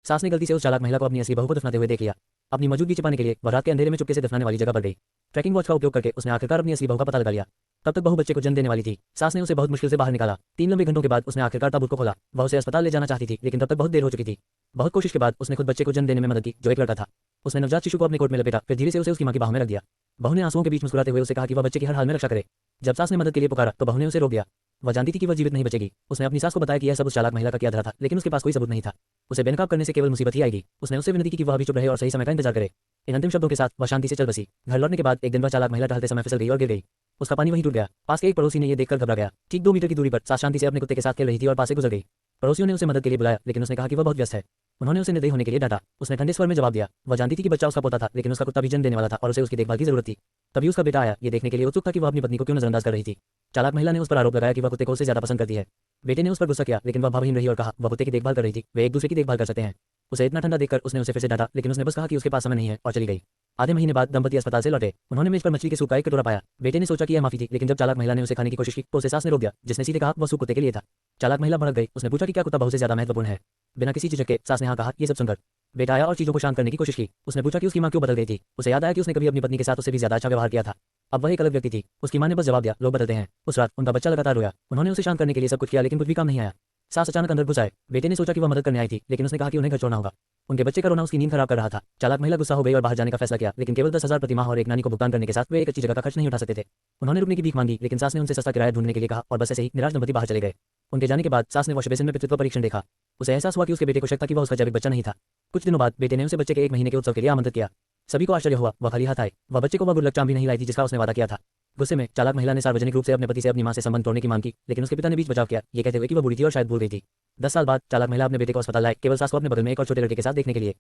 सास ने गलती से उस चालाक महिला को अपनी असली बहू को दफनाते हुए देख लिया। अपनी मौजूदगी छिपाने के लिए वह रात के अंधेरे में चुपके से दफनाने वाली जगह पर गई। ट्रैकिंग वॉच का उपयोग करके उसने आखिरकार अपनी असली बहू का पता लगा लिया। तब तक बहू बच्चे को जन्म देने वाली थी। सास ने उसे बहुत मुश्किल से बाहर निकाला। 3 लंबे घंटों के बाद उसने आखिरकार ताबूत को खोला। वह उसे अस्पताल ले जाना चाहती थी, लेकिन तब तक बहुत देर हो चुकी थी। बहुत कोशिश के बाद उसने खुद बच्चे को जन्म देने में मदद की, जो एक लड़का था। उसने नवजात शिशु को अपने कोट में लपेटा, फिर धीरे से उसे उसकी मां की बाहों में रख दिया। बहू ने आंसुओं के बीच मुस्कुराते हुए उसे कहा कि वह बच्चे की हर हाल में रक्षा करे। जब सास ने मदद के लिए पुकारा तो बहू ने उसे रोक दिया। वह जानती थी कि वह जीवित नहीं बचेगी। उसने अपनी सास को बताया कि यह सब उस चालाक महिला का किया धरा था, लेकिन उसके पास कोई सबूत नहीं था। उसे बेनकाब करने से केवल मुसीबत ही आएगी। उसने उससे विनती की कि वह अभी चुप रहे और सही समय का इंतजार करे। इन अंतिम शब्दों के साथ वह शांति से चल बसी। घर लौटने के बाद एक दिन वह चालाक महिला टहलते समय फिसल गई और गिर गई। उसका पानी वहीं टूट गया। पास के एक पड़ोसी ने यह देखकर घबरा गया। ठीक 2 मीटर की दूरी पर सास शांति से अपने कुत्ते के साथ खेल रही थी और पास से गुजर गई। पड़ोसियों ने उसे मदद के लिए बुलाया, लेकिन उसने कहा कि वह बहुत व्यस्त है। उन्होंने उसे निर्दयी होने के लिए डांटा। उसने ठंडे स्वर में जवाब दिया। वह जानती थी कि बच्चा उसका पोता था, लेकिन उसका कुत्ता भी जन्म देने वाला था और उसे उसकी देखभाल की जरूरत थी। तभी उसका बेटा आया, ये देखने के लिए उत्सुक था कि वह अपनी पत्नी को क्यों नजरअंदाज कर रही थी। चालाक महिला ने उस पर आरोप लगाया कि वह कुत्ते को उससे ज्यादा पसंद करती है। बेटे ने उस पर गुस्सा किया, लेकिन वह भावहीन रही और कहा वह कुत्ते की देखभाल कर रही थी, वे एक दूसरे की देखभाल कर सकते हैं। उसे इतना ठंडा देखकर उसने उसे फिर से डांटा, लेकिन उसने बस कहा कि उसके पास समय नहीं है और चली गई। आधे महीने बाद दंपति अस्पताल से लौटे। उन्होंने मेज पर मछली के सूप का एक कटोरा पाया। बेटे ने सोचा कि यह माफी थी, लेकिन जब चालाक महिला ने उसे खाने की कोशिश की तो उसे सास ने रोक दिया, जिसने सीधे कहा वह सूप कुत्ते के लिए था। चालाक महिला भड़क गई। उसने पूछा कि क्या कुत्ता बहू से ज्यादा महत्वपूर्ण है। बिना किसी झिझक के सास ने हाँ कहा। ये सब सुनकर बेटा आया और चीजों को शांत करने की कोशिश की। उसने पूछा कि उसकी मां क्यों बदल गई थी। उसे याद आया कि उसने कभी अपनी पत्नी के साथ उससे भी ज्यादा अच्छा व्यवहार किया था। अब वह एक अलग व्यक्ति थी। उसकी मां ने बस जवाब दिया, लोग बदलते हैं। उस रात उनका बच्चा लगातार रोया। उन्होंने उसे शांत करने के लिए सब कुछ किया, लेकिन कुछ भी काम नहीं आया। सास अचानक अंदर घुस आए। बेटे ने सोचा कि वह मदद करने आई थी, लेकिन उसने कहा कि उन्हें घर छोड़ना होगा। उनके बच्चे का रोना उसकी नींद खराब कर रहा था। चालाक महिला गुस्सा हो गई और बाहर जाने का फैसला किया, लेकिन केवल 10,000 प्रति माह और एक नानी को भुगतान करने के साथ वे एक अच्छी जगह का खर्च नहीं उठा सकते थे। उन्होंने रुकने की भीख मांगी, लेकिन सास ने उनसे सस्ता किराया ढूंढने के लिए कहा और बस ऐसे ही निराश दंपति बाहर चले गए। उनके जाने के बाद सास ने वॉश बेसिन में पितृत्व परीक्षण देखा। उसे एहसास हुआ कि उसके बेटे को शक था कि वह उसका जैविक बच्चा नहीं था। कुछ दिनों बाद बेटे ने उसे बच्चे के 1 महीने के उत्सव के लिए आमंत्रित किया। सभी को आश्चर्य हुआ। वह खाली हाथ आए। वह बच्चे को वह गुल्लक चाम भी नहीं लाई थी जिसका उसने वादा किया था। गुस्से में चालाक महिला ने सार्वजनिक रूप से अपने पति से अपनी मां से संबंध तोड़ने की मांग की, लेकिन उसके पिता ने बीच बचाव किया, ये कहते हुए कि वह बूढ़ी थी और शायद भूल गई थी। 10 साल बाद चालाक महिला अपने बेटे को अस्पताल लाए, केवल सास को अपने बगल में एक और छोटे लड़के के साथ देखने के लिए।